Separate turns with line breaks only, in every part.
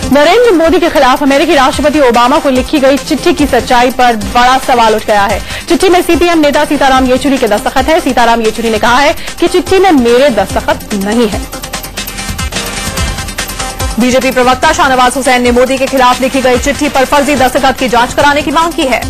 नरेंद्र मोदी के खिलाफ अमेरिकी राष्ट्रपति ओबामा को लिखी गई चिट्ठी की सच्चाई पर बड़ा सवाल उठ गया है। चिट्ठी में सीपीएम नेता सीताराम येचुरी के दस्तखत है। सीताराम येचुरी ने कहा है कि चिट्ठी में मेरे दस्तखत नहीं है।
बीजेपी प्रवक्ता शाहनवाज हुसैन ने मोदी के खिलाफ लिखी गई चिट्ठी पर फर्जी दस्तखत की जांच कराने की मांग की है।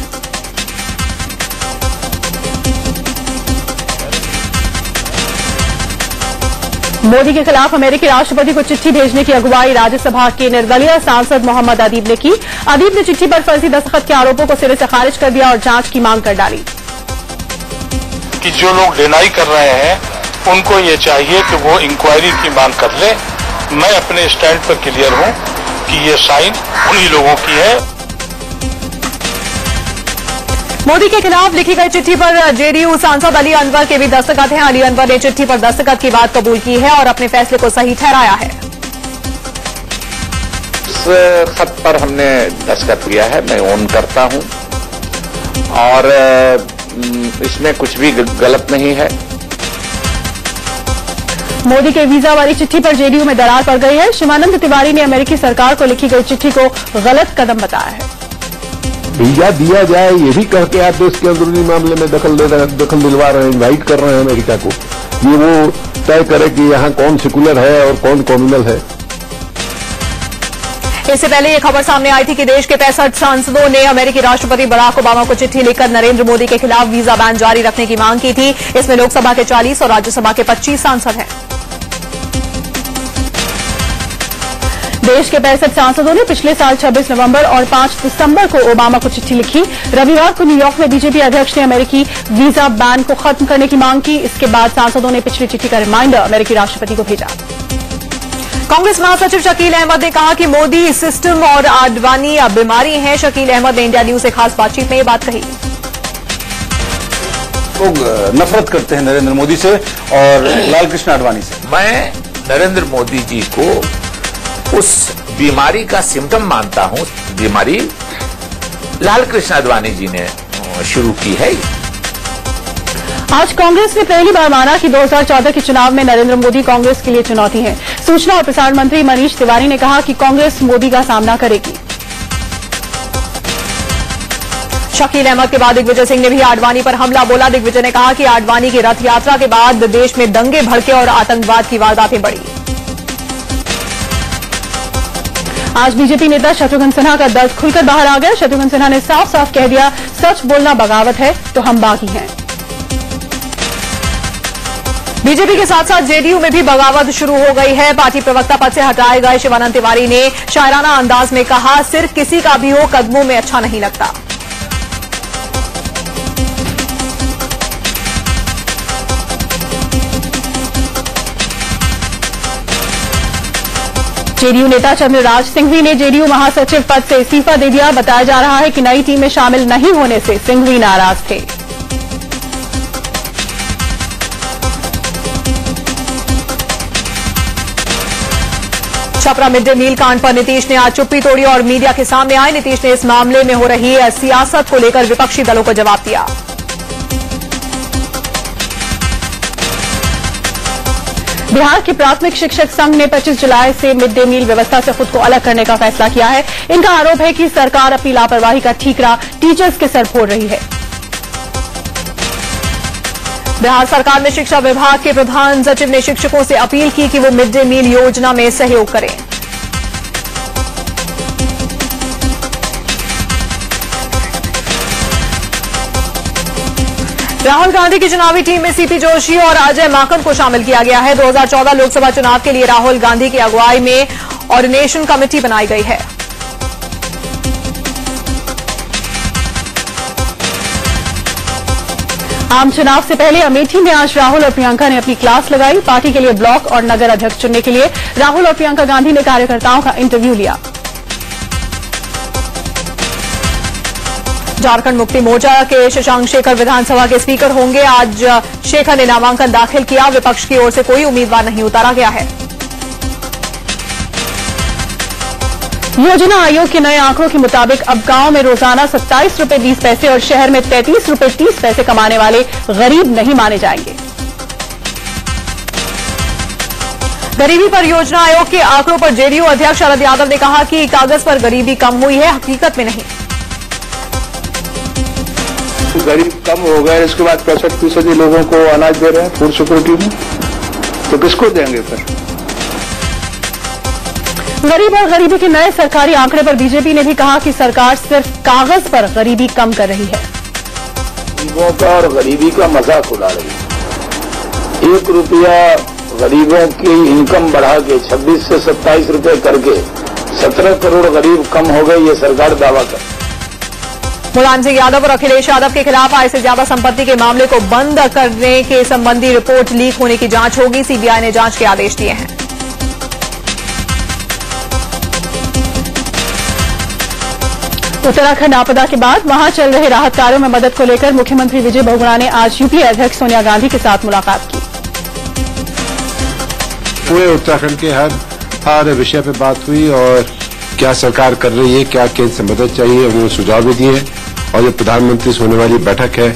मोदी के खिलाफ अमेरिकी राष्ट्रपति को चिट्ठी भेजने की अगुवाई राज्यसभा के निर्दलीय सांसद मोहम्मद अदीब ने की। अदीब ने चिट्ठी पर फर्जी दस्तखत के आरोपों को सिरे से खारिज कर दिया और जांच की मांग कर डाली।
कि जो लोग डिनाई कर रहे हैं उनको ये चाहिए कि वो इंक्वायरी की मांग कर ले। मैं अपने स्टैंड पर क्लियर हूं कि ये साइन उन्हीं लोगों की है।
मोदी के खिलाफ लिखी गई चिट्ठी पर जेडीयू सांसद अली अनवर के भी दस्तखत हैं। अली अनवर ने चिट्ठी पर दस्तखत की बात कबूल की है और अपने फैसले को सही ठहराया है।
इस खत पर हमने दस्तखत किया है, मैं ओन करता हूं और इसमें कुछ भी गलत नहीं है।
मोदी के वीजा वाली चिट्ठी पर जेडीयू में दरार पड़ गई है। शिवानंद तिवारी ने अमेरिकी सरकार को लिखी गई चिट्ठी को गलत कदम बताया है।
वीजा दिया जाए ये भी कह के आप देश के अंदरूनी मामले में दखल दिलवा रहे हैं, इन्वाइट कर रहे हैं अमेरिका को। ये वो तय करे कि यहाँ कौन सेकुलर है और कौन कॉम्युनल है।
इससे पहले ये खबर सामने आई थी कि देश के 65 सांसदों ने अमेरिकी राष्ट्रपति बराक ओबामा को चिट्ठी लिखकर नरेंद्र मोदी के खिलाफ वीजा बैन जारी रखने की मांग की थी। इसमें लोकसभा के 40 और राज्यसभा के 25 सांसद हैं।
देश के 65 सांसदों ने पिछले साल 26 नवंबर और 5 दिसंबर को ओबामा को चिट्ठी लिखी। रविवार को न्यूयॉर्क में बीजेपी अध्यक्ष ने अमेरिकी वीजा बैन को खत्म करने की मांग की। इसके बाद सांसदों ने पिछली चिट्ठी का रिमाइंडर अमेरिकी राष्ट्रपति को भेजा।
कांग्रेस महासचिव शकील अहमद ने कहा कि मोदी सिस्टम और आडवाणी अब बीमारी हैं। शकील अहमद ने इंडिया न्यूज से खास बातचीत में ये बात कही।
लोग नफरत करते हैं नरेंद्र मोदी से और लालकृष्ण आडवाणी से।
मैं नरेंद्र मोदी जी को उस बीमारी का सिम्टम मानता हूं। बीमारी लालकृष्ण आडवाणी जी ने शुरू की है।
आज कांग्रेस ने पहली बार माना कि 2014 के चुनाव में नरेंद्र मोदी कांग्रेस के लिए चुनौती है। सूचना और प्रसारण मंत्री मनीष तिवारी ने कहा कि कांग्रेस मोदी का सामना करेगी।
शकील अहमद के बाद दिग्विजय सिंह ने भी आडवाणी पर हमला बोला। दिग्विजय ने कहा कि आडवाणी की रथ यात्रा के बाद देश में दंगे भड़के और आतंकवाद की वारदातें बढ़ी। आज बीजेपी नेता शत्रुघ्न सिन्हा का दर्द खुलकर बाहर आ गया। शत्रुघ्न सिन्हा ने साफ साफ कह दिया, सच बोलना बगावत है तो हम बागी हैं। बीजेपी के साथ साथ जेडीयू में भी बगावत शुरू हो गई है। पार्टी प्रवक्ता पद से हटाए गए शिवानंद तिवारी ने शायराना अंदाज में कहा, सिर किसी का भी हो कदमों में अच्छा नहीं लगता।
जेडीयू नेता चंद्रराज सिंघवी ने जेडीयू महासचिव पद से इस्तीफा दे दिया। बताया जा रहा है कि नई टीम में शामिल नहीं होने से सिंघवी नाराज थे।
छपरा मिड डे मील कांड पर नीतीश ने आज चुप्पी तोड़ी और मीडिया के सामने आए। नीतीश ने इस मामले में हो रही सियासत को लेकर विपक्षी दलों को जवाब दिया।
बिहार के प्राथमिक शिक्षक संघ ने 25 जुलाई से मिड डे मील व्यवस्था से खुद को अलग करने का फैसला किया है। इनका आरोप है कि सरकार अपनी लापरवाही का ठीकरा टीचर्स के सर फोड़ रही है।
बिहार सरकार में शिक्षा विभाग के प्रधान सचिव ने शिक्षकों से अपील की कि वो मिड डे मील योजना में सहयोग करें। राहुल गांधी की चुनावी टीम में सीपी जोशी और अजय माकन को शामिल किया गया है। 2014 लोकसभा चुनाव के लिए राहुल गांधी की अगुवाई में ऑर्डिनेशन कमेटी बनाई गई है।
आम चुनाव से पहले अमेठी में आज राहुल और प्रियंका ने अपनी क्लास लगाई। पार्टी के लिए ब्लॉक और नगर अध्यक्ष चुनने के लिए राहुल और प्रियंका गांधी ने कार्यकर्ताओं का इंटरव्यू लिया।
झारखंड मुक्ति मोर्चा के शशांक शेखर विधानसभा के स्पीकर होंगे। आज शेखर ने नामांकन दाखिल किया। विपक्ष की ओर से कोई उम्मीदवार नहीं उतारा गया है।
योजना आयोग के नए आंकड़ों के मुताबिक अब गांव में रोजाना 27 रुपए 20 पैसे और शहर में 33 रुपए 30 पैसे कमाने वाले गरीब नहीं माने जाएंगे।
गरीबी पर योजना आयोग के आंकड़ों पर जेडीयू अध्यक्ष शरद यादव ने कहा कि कागज पर गरीबी कम हुई है, हकीकत में नहीं।
गरीब कम हो गए, इसके बाद 65% लोगों को अनाज दे रहे हैं फूड सिक्योरिटी में, तो किसको देंगे फिर?
गरीब और गरीबी के नए सरकारी आंकड़े पर बीजेपी ने भी कहा कि सरकार सिर्फ कागज पर गरीबी कम कर रही है।
गरीबों का और गरीबी का मजाक उड़ा रही है। 1 रुपया गरीबों की इनकम बढ़ा के 26 से 27 रुपए करके 17 करोड़ गरीब कम हो गए, ये सरकार दावा कर।
मुलायम सिंह यादव और अखिलेश यादव के खिलाफ आय से ज्यादा संपत्ति के मामले को बंद करने के संबंधी रिपोर्ट लीक होने की जांच होगी, सीबीआई ने जांच के आदेश दिए हैं।
उत्तराखंड आपदा के बाद वहां चल रहे राहत कार्यों में मदद को लेकर मुख्यमंत्री विजय बहुगुणा ने आज यूपीए अध्यक्ष सोनिया गांधी के साथ मुलाकात की।
पूरे उत्तराखंड के हर विषय पे बात हुई और क्या सरकार कर रही है, क्या केंद्र से मदद चाहिए, उन्होंने सुझाव भी दिए और ये प्रधानमंत्री से होने वाली बैठक है।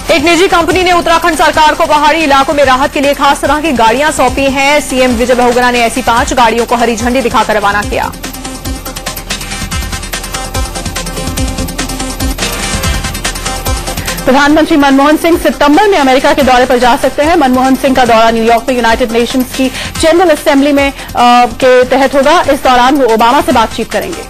एक निजी कंपनी ने उत्तराखंड सरकार को पहाड़ी इलाकों में राहत के लिए खास तरह की गाड़ियां सौंपी हैं। सीएम विजय बहुगुणा ने ऐसी 5 गाड़ियों को हरी झंडी दिखाकर रवाना किया।
प्रधानमंत्री मनमोहन सिंह सितंबर में अमेरिका के दौरे पर जा सकते हैं। मनमोहन सिंह का दौरा न्यूयॉर्क में यूनाइटेड नेशंस की जनरल असेंबली में के तहत होगा। इस दौरान वो ओबामा से बातचीत करेंगे।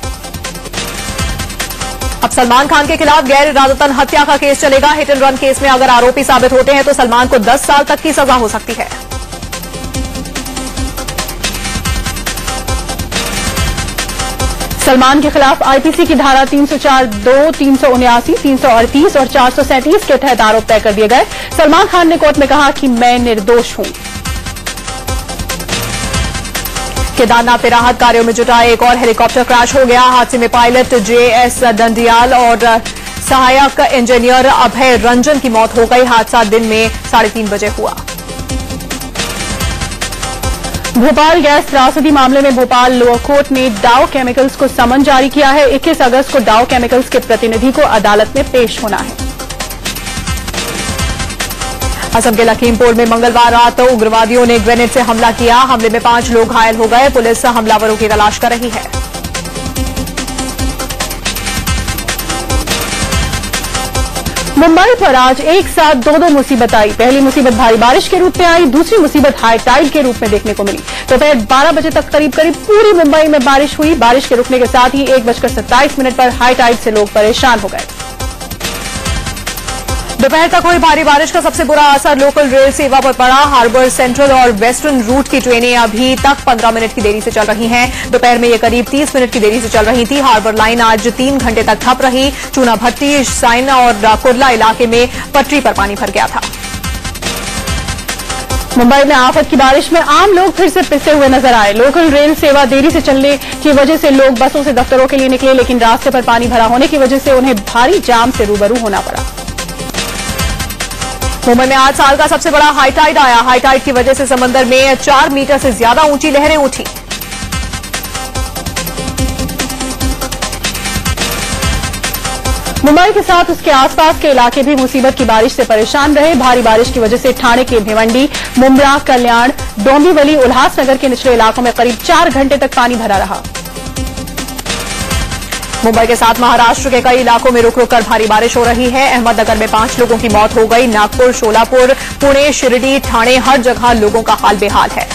अब सलमान खान के खिलाफ गैर इरादतन हत्या का केस चलेगा। हिट एंड रन केस में अगर आरोपी साबित होते हैं तो सलमान को 10 साल तक की सजा हो सकती है।
सलमान के खिलाफ आईपीसी की धारा 304(2), 379, 338 और 437 के तहत आरोप तय कर दिए गए। सलमान खान ने कोर्ट में कहा कि मैं निर्दोष हूं। केदारनाथ में राहत कार्यों में जुटा एक और हेलीकॉप्टर क्रैश हो गया। हादसे में पायलट जेएस दंडियाल और सहायक इंजीनियर अभय रंजन की मौत हो गई। हादसा दिन में 3:30 बजे हुआ। भोपाल गैस त्रासदी मामले में भोपाल लोअर कोर्ट ने डाउ केमिकल्स को समन जारी किया है। 21 अगस्त को डाउ केमिकल्स के प्रतिनिधि को अदालत में पेश होना है। असम के लखीमपुर में मंगलवार रात उग्रवादियों ने ग्रेनेड से हमला किया। हमले में 5 लोग घायल हो गए। पुलिस हमलावरों की तलाश कर रही है। मुंबई पर आज एक साथ 2 मुसीबत आई। पहली मुसीबत भारी बारिश के रूप में आई, दूसरी मुसीबत हाई टाइड के रूप में देखने को मिली। दोपहर 12 बजे तक करीब पूरी मुंबई में बारिश हुई। बारिश के रुकने के साथ ही 1:27 पर हाई टाइड से लोग परेशान हो गए। दोपहर तक हुई भारी बारिश का सबसे बुरा असर लोकल रेल सेवा पर पड़ा। हार्बर सेंट्रल और वेस्टर्न रूट की ट्रेनें अभी तक 15 मिनट की देरी से चल रही हैं। दोपहर में ये करीब 30 मिनट की देरी से चल रही थी। हार्बर लाइन आज 3 घंटे तक ठप रही। चूना भट्टी, साइन और कुर्ला इलाके में पटरी पर पानी भर गया था। मुंबई में आफत की बारिश में आम लोग फिर से पिसे हुए नजर आए। लोकल रेल सेवा देरी से चलने की वजह से लोग बसों से दफ्तरों के लिए निकले, लेकिन रास्ते पर पानी भरा होने की वजह से उन्हें भारी जाम से रूबरू होना पड़ा। मुंबई में आज साल का सबसे बड़ा हाई टाइड आया। हाई टाइड की वजह से समंदर में 4 मीटर से ज्यादा ऊंची लहरें उठी। मुंबई के साथ उसके आसपास के इलाके भी मुसीबत की बारिश से परेशान रहे। भारी बारिश की वजह से ठाणे के भिवंडी, मुंब्रा, कल्याण, डोंबिवली, उल्हासनगर के निचले इलाकों में करीब 4 घंटे तक पानी भरा रहा। मुंबई के साथ महाराष्ट्र के कई इलाकों में रुक रुक कर भारी बारिश हो रही है। अहमदनगर में 5 लोगों की मौत हो गई। नागपुर, शोलापुर, पुणे, शिरडी, ठाणे, हर जगह लोगों का हाल बेहाल है।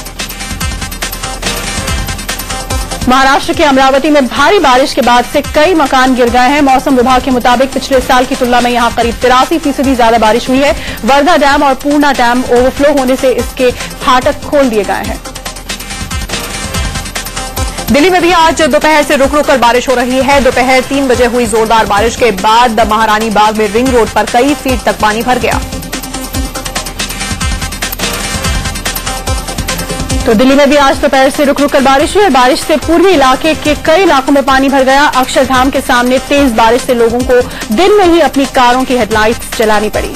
महाराष्ट्र के अमरावती में भारी बारिश के बाद से कई मकान गिर गए हैं। मौसम विभाग के मुताबिक पिछले साल की तुलना में यहां करीब 83% ज्यादा बारिश हुई है। वर्धा डैम और पूर्णा डैम ओवरफ्लो होने से इसके फाटक खोल दिए गए हैं। दिल्ली में भी आज दोपहर से रुक रुक कर बारिश हो रही है। दोपहर 3 बजे हुई जोरदार बारिश के बाद महारानी बाग में रिंग रोड पर कई फीट तक पानी भर गया। तो दिल्ली में भी आज दोपहर से रुक रुक कर बारिश हुई और बारिश से पूर्वी इलाके के कई इलाकों में पानी भर गया। अक्षरधाम के सामने तेज बारिश से लोगों को दिन में ही अपनी कारों की हेडलाइट्स जलानी पड़ी।